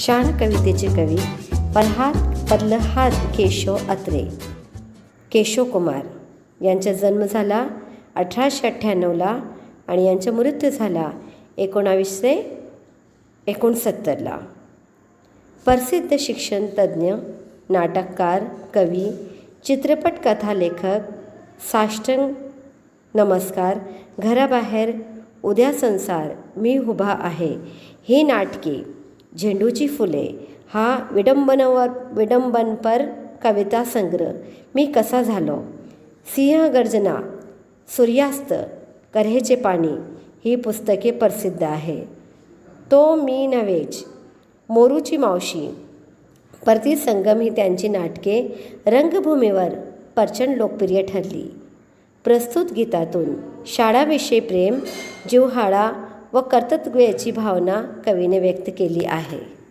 शाळा कवितेचे कवी प्रल्हाद केशव अत्रे, केशव कुमार यांचा जन्म झाला 1898ला आणि यांचा मृत्यू झाला 1969ला. प्रसिद्ध शिक्षण तज्ज्ञ, नाटककार, कवी, चित्रपट कथालेखक. साष्टांग नमस्कार, घराबाहेर, उद्या संसार, मी उभा आहे ही नाटके, झेंडूची फुले हा विडंबनपर कविता संग्रह, मी कसा झालो, सिंहगर्जना, सूर्यास्त, कऱ्हेचे पाणी ही पुस्तके प्रसिद्ध आहे. तो मी नव्हेच, मोरूची मावशी, प्रतिसंगम ही त्यांची नाटके रंगभूमीवर प्रचंड लोकप्रिय ठरली. प्रस्तुत गीतातून शाळाविषयी प्रेम, जिव्हाळा व कर्तव्याची भावना कवीने व्यक्त केली आहे.